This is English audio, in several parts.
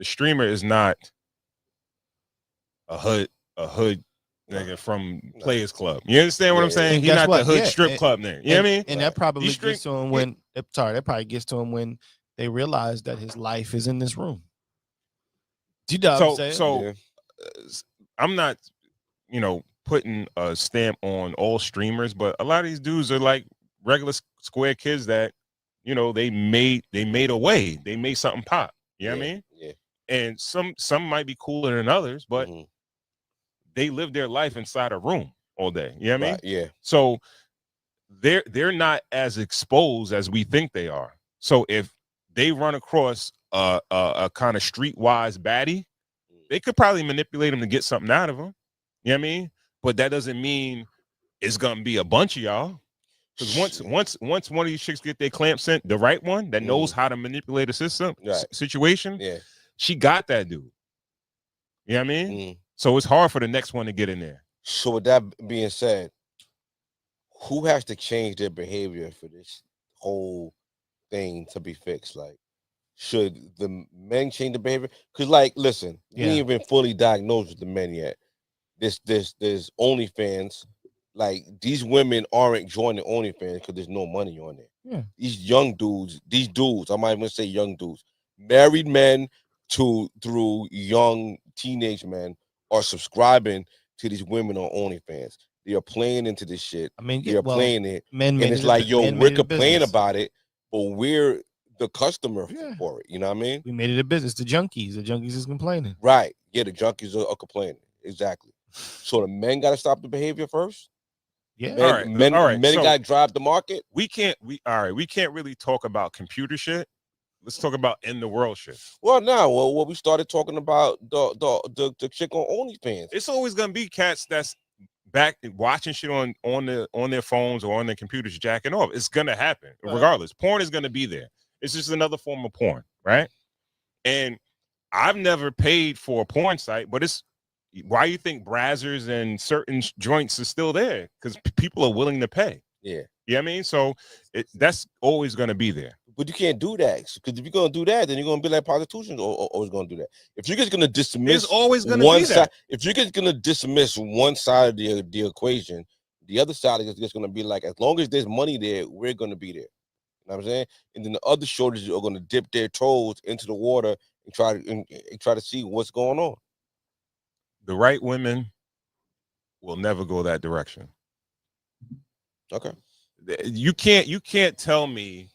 the streamer is not a hood nigga from Players Club. You understand what I'm saying? And He's not the hood Yeah, strip club nigga. You know what I mean? And that probably gets to him when that probably gets to him when they realize that his life is in this room. Do you know what I'm saying? So I'm not, putting a stamp on all streamers, but a lot of these dudes are like regular square kids that, they made a way. They made something pop. You know what I mean? Yeah. And some might be cooler than others, but they live their life inside a room all day. You know what I mean? Yeah. So they're not as exposed as we think they are. So if they run across a kind of streetwise baddie, they could probably manipulate them to get something out of them. You know what I mean? But that doesn't mean it's gonna be a bunch of y'all. Because once one of these chicks get their clamp sent, the right one that knows how to manipulate a system situation, she got that dude. You know what I mean? So it's hard for the next one to get in there. So with that being said, who has to change their behavior for this whole thing to be fixed? Like, should the men change the behavior? Because, like, listen, we ain't even fully diagnosed with the men yet. There's OnlyFans. Like, these women aren't joining OnlyFans because there's no money on there. Yeah. These young dudes, I might even say young dudes, married men through young teenage men are subscribing to these women on OnlyFans. They are playing into this shit. I mean, they're playing it. Men and it's like, yo, we're complaining about it, but we're the customer for it. You know what I mean? We made it a business. The junkies is complaining. Right. Yeah, the junkies are complaining. Exactly. So the men got to stop the behavior first. Yeah. Men So got to drive the market. We can't really talk about computer shit. Let's talk about in the world shit. Well, now, we started talking about the chick on OnlyFans. It's always gonna be cats that's back watching shit on their phones or on their computers jacking off. It's gonna happen regardless. Porn is gonna be there. It's just another form of porn, right? And I've never paid for a porn site, but it's why you think Brazzers and certain joints are still there? Because people are willing to pay. Yeah. You know what I mean? So that's always going to be there. But you can't do that. Because if you're going to do that, then you're going to be like prostitutions always going to do that. If you're just going to dismiss always going to be side, if you're just going to dismiss one side of the equation, the other side is just going to be like, as long as there's money there, we're going to be there. You know what I'm saying? And then the other shortages are going to dip their toes into the water and try to see what's going on. The right women will never go that direction. Okay. You can't tell me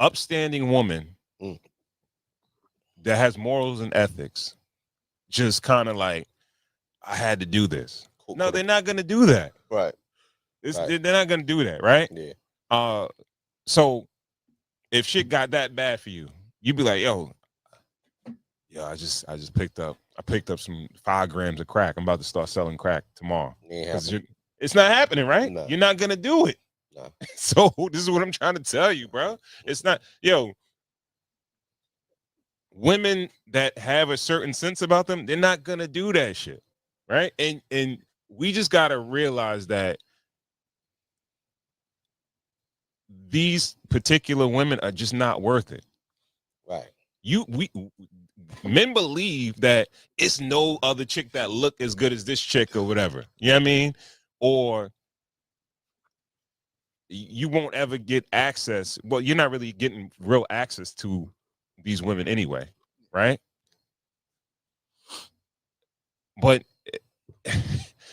upstanding woman that has morals and ethics just kind of like, I had to do this. No, they're not going to do that. Right. They're not going to do that, right? Yeah. So if shit got that bad for you, you'd be like, yo, I just picked up some 5 grams of crack. I'm about to start selling crack tomorrow. It's not happening, right? No. You're not gonna do it. No. So this is what I'm trying to tell you, bro. It's not, women that have a certain sense about them, they're not gonna do that shit, right? And we just gotta realize that these particular women are just not worth it. Right. Men believe that it's no other chick that look as good as this chick or whatever. You know what I mean? Or you won't ever get access. Well, you're not really getting real access to these women anyway, right? But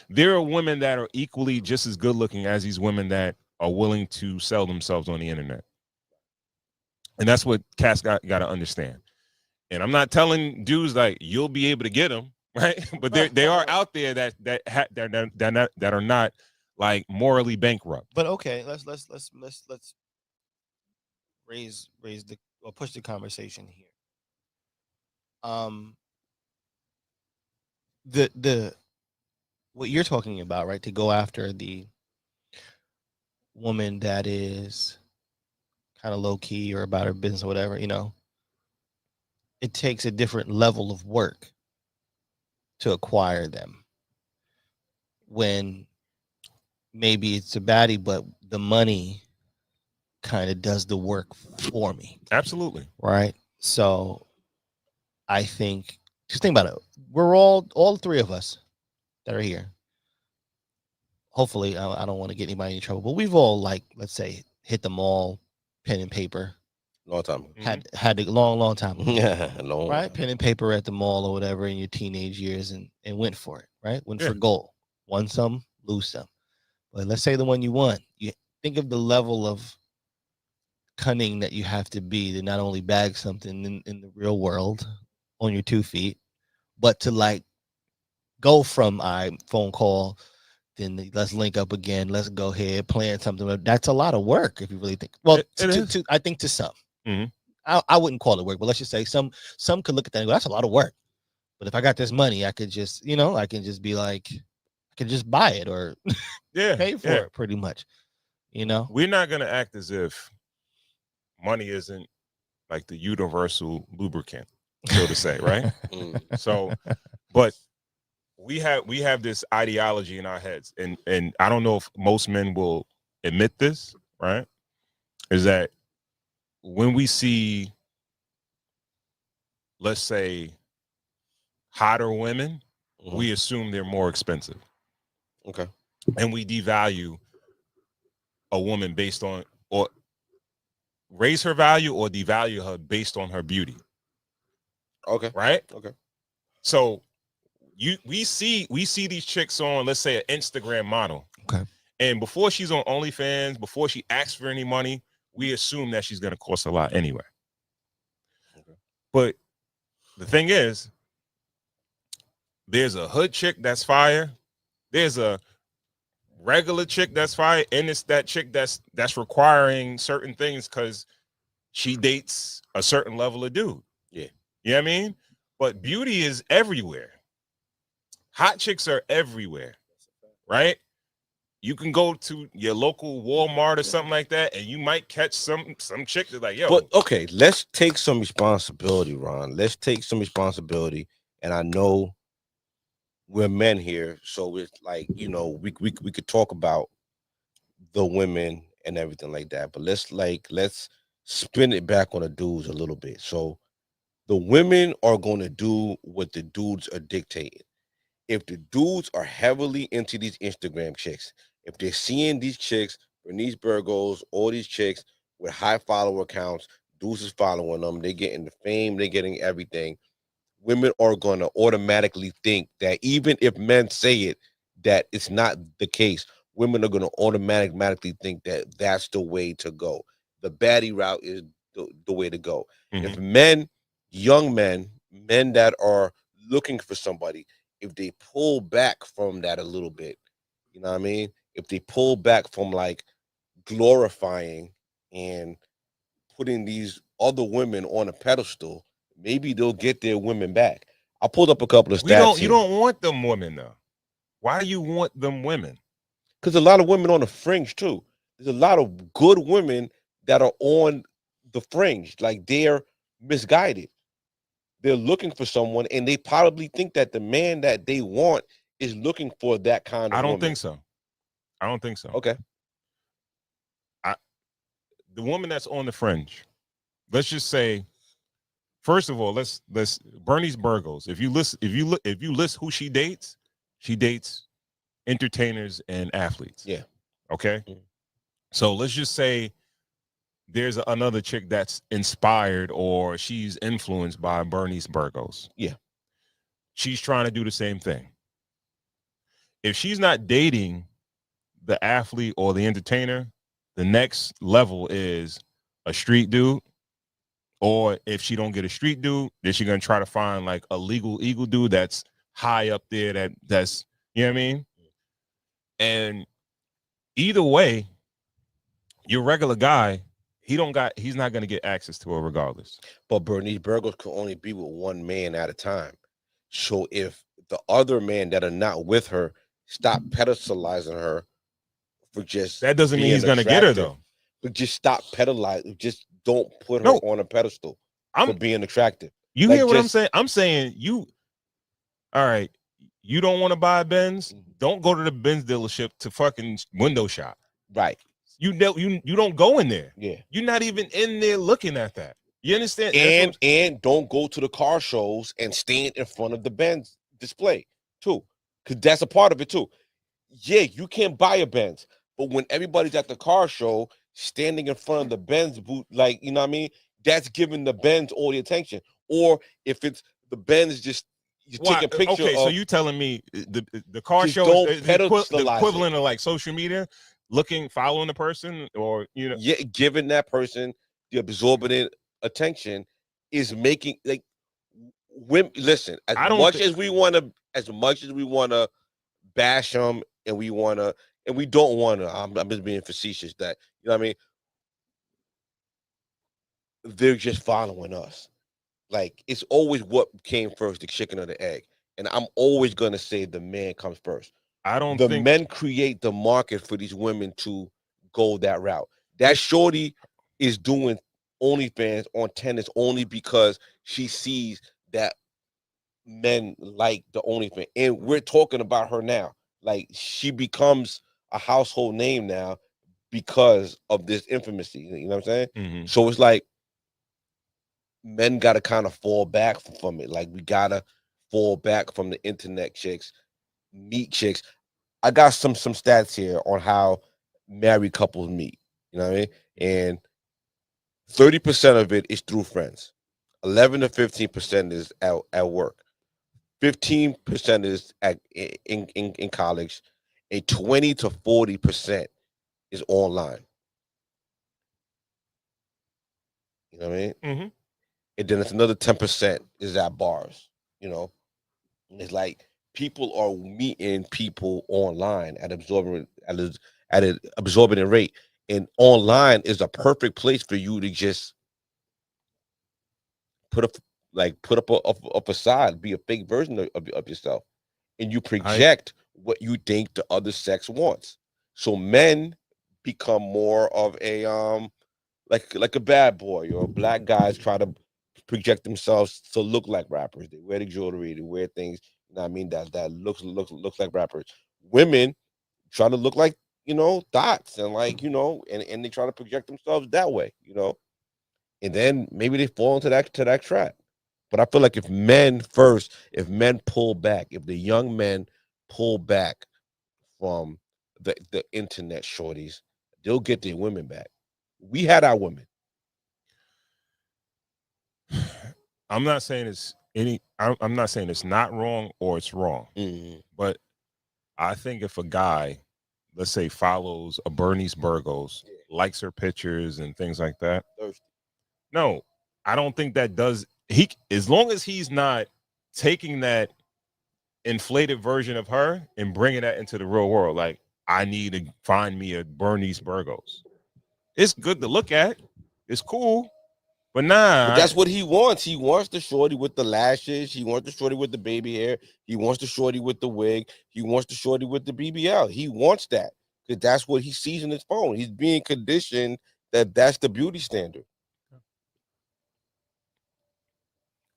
there are women that are equally just as good looking as these women that are willing to sell themselves on the internet. And that's what cats got to understand. And I'm not telling dudes like you'll be able to get them, right? But they are out there that are not like morally bankrupt. But okay, let's push the conversation here. The what you're talking about, right? To go after the woman that is kind of low key or about her business or whatever, it takes a different level of work to acquire them. When maybe it's a baddie, but the money kind of does the work for me. Absolutely. Right. So I think, just think about it. We're all three of us that are here. Hopefully, I don't want to get anybody in trouble, but we've all, like, let's say, hit the mall, pen and paper. Long time. Had a long time ago. Yeah, long. Right, pen and paper at the mall or whatever in your teenage years, and went for it. Right, went for goal. Won some, lose some. But let's say the one you won. You think of the level of cunning that you have to be to not only bag something in the real world on your 2 feet, but to like go from phone call, then let's link up again, let's go ahead, plan something. That's a lot of work if you really think. Well, I think to some. Mm-hmm. I wouldn't call it work, but let's just say some could look at that and go, that's a lot of work. But if I got this money, I could just, I can just be like, I can just buy it or pay for it pretty much. We're not going to act as if money isn't like the universal lubricant, so to say, right? So, but we have this ideology in our heads, and I don't know if most men will admit this, right? Is that when we see, let's say, hotter women, we assume they're more expensive. Okay. And we devalue a woman based on, or raise her value or devalue her based on her beauty. Okay. Right? Okay. So we see these chicks on, let's say, an Instagram model. Okay. And before she's on OnlyFans, before she asks for any money, we assume that she's gonna cost a lot anyway. Okay. But the thing is, there's a hood chick that's fire. There's a regular chick that's fire, and it's that chick that's requiring certain things because she dates a certain level of dude. Yeah. You know what I mean? But beauty is everywhere. Hot chicks are everywhere, right? You can go to your local Walmart or something like that, and you might catch some chick that's like, yo. But okay, let's take some responsibility, Ron. Let's take some responsibility. And I know we're men here, so it's like, we could talk about the women and everything like that. But let's spin it back on the dudes a little bit. So the women are going to do what the dudes are dictating. If the dudes are heavily into these Instagram chicks, if they're seeing these chicks, Bernice Burgos, all these chicks with high follower accounts, dudes is following them, they're getting the fame, they're getting everything, women are going to automatically think that, even if men say it, that it's not the case, women are going to automatically think that that's the way to go. The baddie route is the way to go. Mm-hmm. If men, young men that are looking for somebody, if they pull back from that a little bit, you know what I mean? If they pull back from like glorifying and putting these other women on a pedestal, maybe they'll get their women back. I pulled up a couple of stats. You don't want them women though. Why do you want them women? Because a lot of women on the fringe too. There's a lot of good women that are on the fringe. Like, they're misguided. They're looking for someone, and they probably think that the man that they want is looking for that kind of I don't woman. think so. I don't think so. Okay. The woman that's on the fringe, let's just say, first of all, let's Bernice Burgos. If you list who she dates entertainers and athletes. Yeah. Okay. Mm-hmm. So let's just say there's another chick that's inspired or she's influenced by Bernice Burgos. Yeah. She's trying to do the same thing. If she's not dating the athlete or the entertainer, the next level is a street dude. Or if she don't get a street dude, then she's gonna try to find like a legal eagle dude that's high up there, that's you know what I mean? And either way, your regular guy, he's not gonna get access to her regardless. But Bernice Burgos could only be with one man at a time. So if the other men that are not with her stop pedestalizing her for just, that doesn't mean he's gonna get her though. But just stop pedalizing. Just don't put her on a pedestal for being attractive. You hear what I'm saying? I'm saying all right, you don't want to buy a Benz? Don't go to the Benz dealership to fucking window shop. Right. You know, you don't go in there. Yeah. You're not even in there looking at that. You understand? And don't go to the car shows and stand in front of the Benz display too, because that's a part of it too. Yeah, you can't buy a Benz, but when everybody's at the car show standing in front of the Benz booth, like, you know what I mean, that's giving the Benz all the attention. Or if it's the Benz, just you take a picture. Okay, so you telling me the car Just show don't is the pedestalize equivalent of like social media, following the person, or yeah, giving that person the absorbent attention is making like women. Listen, as much as we want to bash them, and we don't want to. I'm just being facetious. That, you know what I mean. They're just following us. Like, it's always what came first, the chicken or the egg. And I'm always gonna say the man comes first. I don't The think men create the market for these women to go that route. That shorty is doing OnlyFans on tennis only because she sees that men like the OnlyFans. And we're talking about her now. Like, she becomes a household name now because of this infamousy. You know what I'm saying? So it's like men got to kind of fall back from it. Like, we got to fall back from the internet chicks, meet chicks. I got some stats here on how married couples meet. You know what I mean? And 30% of it is through friends. 11 to 15% is at work. 15% is in college, and 20 to 40% is online. You know what I mean? And then it's another 10% is at bars. You know, and it's like people are meeting people online at an absorbent rate, and online is a perfect place for you to just put up a facade, be a fake version of yourself, and you project what you think the other sex wants. So men become more of a like a bad boy, or black guys try to project themselves to look like rappers. They wear the jewelry, they wear things, you know what I mean, that looks like rappers. Women try to look like, dots, and like, and they try to project themselves that way, and then maybe they fall into that trap. But I feel like if men pull back, if the young men pull back from the internet shorties, they'll get their women back. We had our women. I'm not saying I'm not saying it's not wrong or it's wrong, but I think if a guy, let's say, follows a Bernice Burgos, likes her pictures and things like that, no, I don't think that does. As long as he's not taking that inflated version of her and bringing that into the real world, like, I need to find me a Bernice Burgos. It's good to look at. It's cool. But that's what he wants. He wants the shorty with the lashes. He wants the shorty with the baby hair. He wants the shorty with the wig. He wants the shorty with the BBL. He wants that because that's what he sees in his phone. He's being conditioned that that's the beauty standard.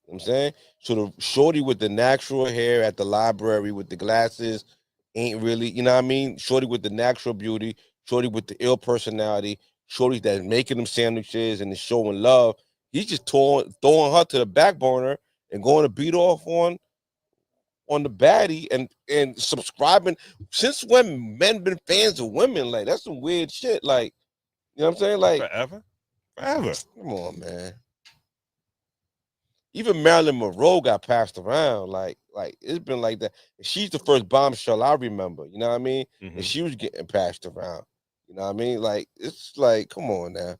You know what I'm saying? So the shorty with the natural hair at the library with the glasses ain't really, you know what I mean? Shorty with the natural beauty, shorty with the ill personality, shorty that's making them sandwiches and is showing love. He's just throwing her to the back burner and going to beat off on the baddie and subscribing. Since when men been fans of women? Like, that's some weird shit. Like, you know what I'm saying? Like, forever. Come on, man. Even Marilyn Monroe got passed around. Like it's been like that. She's the first bombshell I remember. You know what I mean? And she was getting passed around. You know what I mean? Like, it's like, come on now.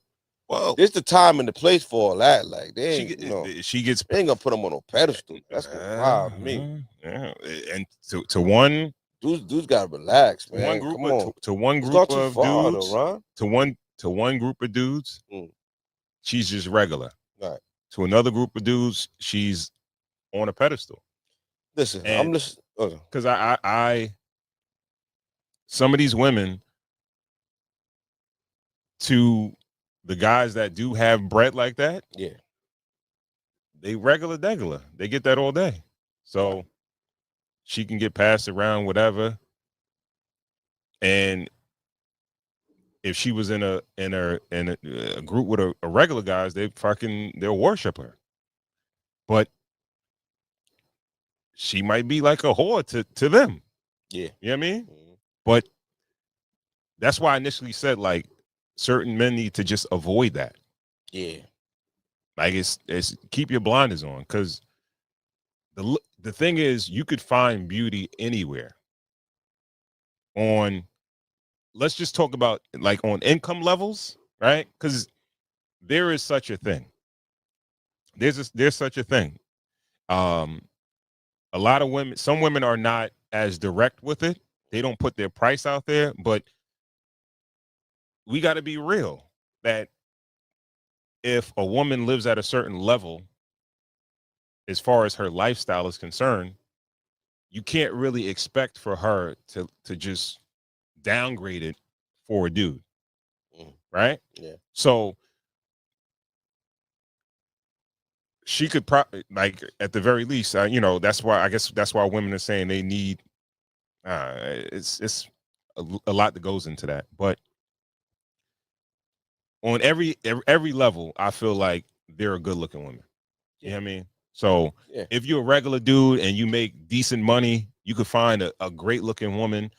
Well, there's the time and the place for all that. Like, they ain't, they ain't gonna put them on no pedestal. That's gonna wild me. Yeah. And to one, dudes gotta relax, man. One group Come on. To one It's group not too of far, dudes, though, Ron. to one group of dudes, she's just regular. Right. To another group of dudes, she's on a pedestal. Listen, I'm listening. Because I some of these women, to the guys that do have bread like that, yeah, they regular degular. They get that all day. So she can get passed around, whatever. And if she was in a group with a regular guys, they'll worship her. But she might be like a whore to them. Yeah. You know what I mean? Mm-hmm. But that's why I initially said like certain men need to just avoid that. Yeah. Like it's keep your blinders on, because the thing is, you could find beauty anywhere. Let's just talk about like on income levels, right? Because there is such a thing. There's such a thing. A lot of women, some women are not as direct with it. They don't put their price out there, but we got to be real that if a woman lives at a certain level, as far as her lifestyle is concerned, you can't really expect for her to just downgrade it for a dude, right? Yeah. So she could like at the very least, that's why I guess that's why women are saying they need. It's a lot that goes into that, but on every level, I feel like there are good looking women. You know what I mean? So if you're a regular dude and you make decent money, you could find a great looking woman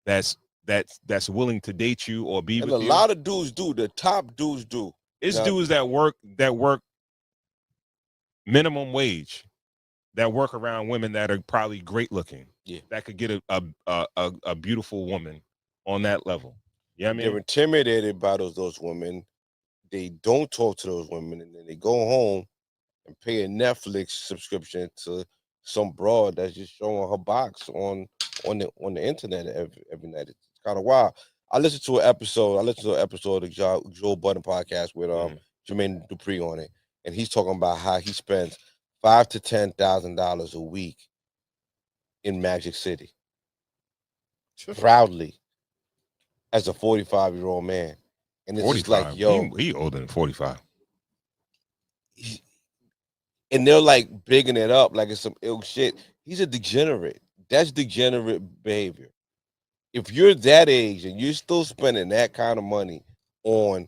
that's willing to date you or be with you. And a lot of dudes do. The top dudes do. It's dudes that work minimum wage, that work around women that are probably great looking. Yeah. That could get a beautiful woman on that level. Yeah, I mean, they're intimidated by those women. They don't talk to those women, and then they go home and pay a Netflix subscription to some broad that's just showing her box on the internet every night. It's kind of wild. I listened to an episode of the Joe Budden podcast with Jermaine Dupri on it, and he's talking about how he spends $5,000 to $10,000 a week in Magic City, proudly, as a 45-year-old man. And it's 45. just like, yo, he older than 45. And they're like bigging it up like it's some ill shit. He's a degenerate. That's degenerate behavior. If you're that age and you're still spending that kind of money on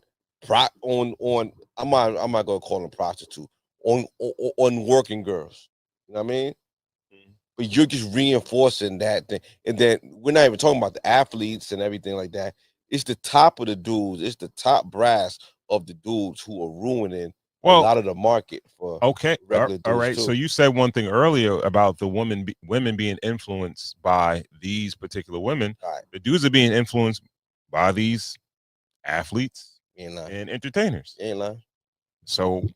I'm not gonna call them prostitute, on working girls, you know what I mean? But you're just reinforcing that thing. And then we're not even talking about the athletes and everything like that. It's the top of the dudes. It's the top brass of the dudes who are ruining a lot of the market for regular dudes. All right. Too. So you said one thing earlier about the women being influenced by these particular women. Right. The dudes are being influenced by these athletes and entertainers. Ain't lying. So,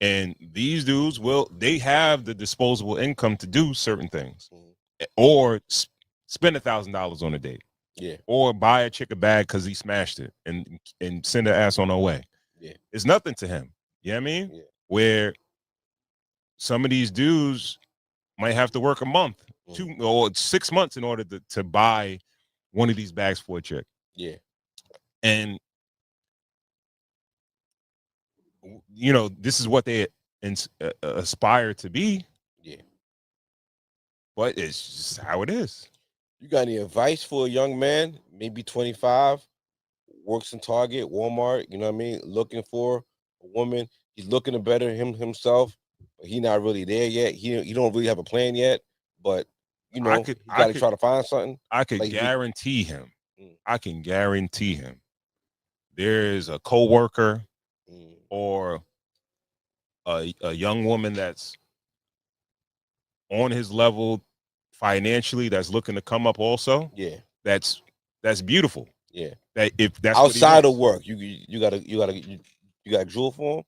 and these dudes they have the disposable income to do certain things, or spend $1,000 on a date. Yeah. Or buy a chick a bag because he smashed it and send her ass on her way. Yeah. It's nothing to him. You know what I mean? Yeah. Where some of these dudes might have to work a month, 2 or 6 months in order to buy one of these bags for a chick. Yeah. And this is what they aspire to be. Yeah. But it's just how it is. You got any advice for a young man, maybe 25, works in Target, Walmart, you know what I mean, looking for a woman? He's looking to better himself, but he's not really there yet. He don't really have a plan yet, but he got to try to find something. I could guarantee him. I can guarantee him. There's a coworker or a young woman that's on his level financially, that's looking to come up also. Yeah. That's beautiful. Yeah. That if that's outside of work, you gotta jewel for him.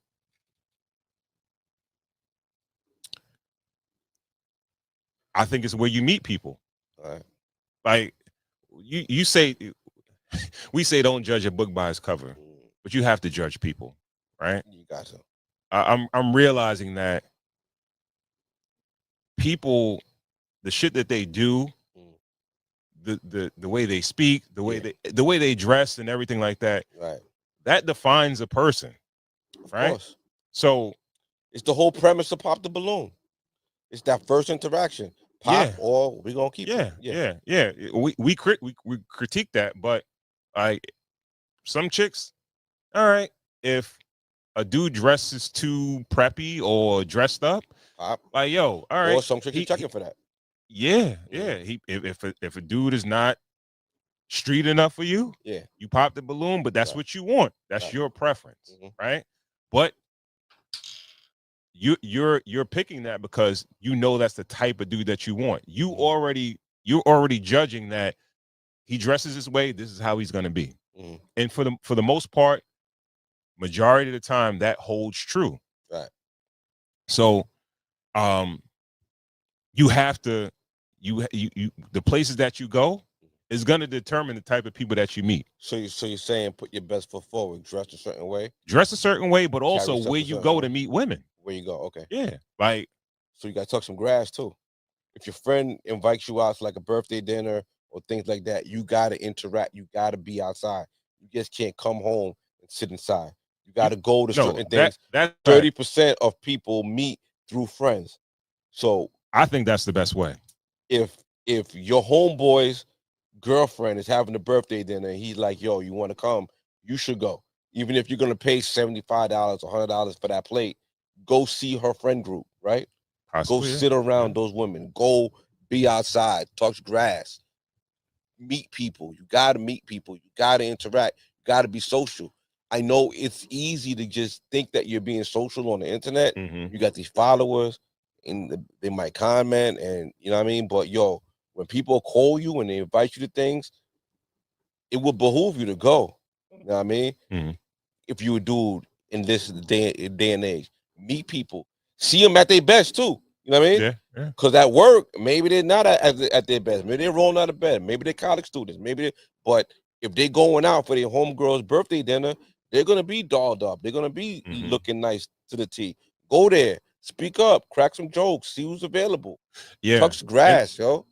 I think it's where you meet people. All right. Like you say, we say don't judge a book by its cover, but you have to judge people, right? You got to. I'm realizing that people, the shit that they do, the way they speak, the way they dress and everything like that, right, that defines a person, right? Of course. So it's the whole premise of Pop the Balloon. It's that first interaction. Pop, or we gonna keep it. Yeah. We critique that, but Like some chicks, all right, if a dude dresses too preppy or dressed up, like yo, all right, or some chicks are checking for that. Yeah. If a dude is not street enough for you, you pop the balloon, but that's what you want. That's your preference, right? But you're picking that because you know that's the type of dude that you want. You're already judging that he dresses this way, this is how he's gonna be. And for the most part, majority of the time that holds true. Right. So you have to you the places that you go is going to determine the type of people that you meet. So you're saying put your best foot forward, dress a certain way, but also where you go to meet women. Where you go, okay. Yeah, like so you got to talk some grass too. If your friend invites you out to like a birthday dinner or things like that, you got to interact. You got to be outside. You just can't come home and sit inside. You got to go to certain things. That's 30% of people meet through friends. So I think that's the best way. If your homeboy's girlfriend is having a birthday dinner and he's like, yo, you want to come? You should go. Even if you're going to pay $75 or $100 for that plate, go see her friend group, right? Possibly, go sit around those women. Go be outside, touch grass, meet people. You got to meet people. You got to interact. You got to be social. I know it's easy to just think that you're being social on the internet. You got these followers and they might comment and you know what I mean? But yo, when people call you and they invite you to things, it would behoove you to go. You know what I mean? If you a dude in this day and age, meet people, see them at their best too. You know what I mean? Yeah. Because at work, maybe they're not at their best. Maybe they're rolling out of bed. Maybe they're college students. But if they're going out for their homegirl's birthday dinner, they're gonna be dolled up. They're gonna be looking nice to the T. Go there, speak up, crack some jokes, see who's available. Yeah, touch grass, yo.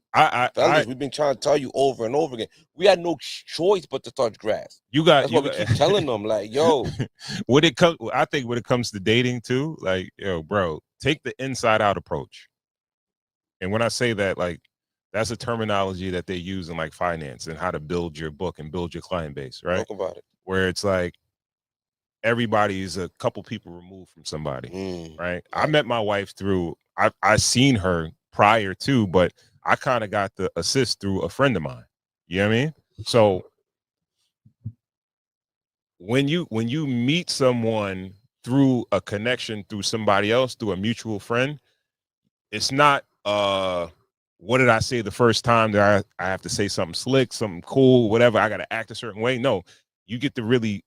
We've been trying to tell you over and over again. We had no choice but to touch grass. That's why we keep telling them, like, yo. I think when it comes to dating too, like, yo, bro, take the inside out approach. And when I say that, like, that's a terminology that they use in like finance and how to build your book and build your client base, right? Talk about it. Where it's like everybody is a couple people removed from somebody, right? I met my wife through, I seen her prior to, but I kind of got the assist through a friend of mine. You know what I mean? So when you meet someone through a connection, through somebody else, through a mutual friend, it's not what did I say the first time that I have to say something slick, something cool, whatever, I got to act a certain way. No, you get to really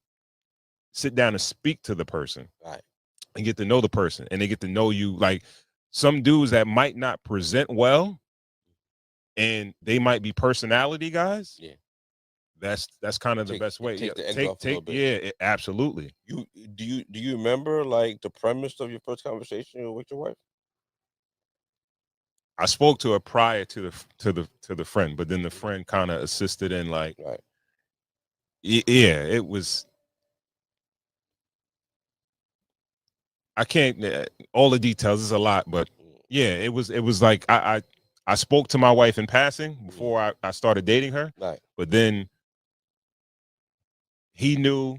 sit down and speak to the person, right, and get to know the person, and they get to know you. Like some dudes that might not present well and they might be personality guys. Yeah. That's kind of the best way. Take the egg off a little bit. Absolutely. Do you remember like the premise of your first conversation with your wife? I spoke to her prior to the friend, but then the friend kind of assisted in like, right. Yeah, it was. I can't all the details is a lot, but yeah, it was like I spoke to my wife in passing before I started dating her. Right. But then he knew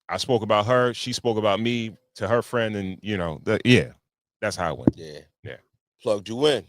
I spoke about her, she spoke about me to her friend, and you know, that's how it went. Yeah. Yeah. Plugged you in.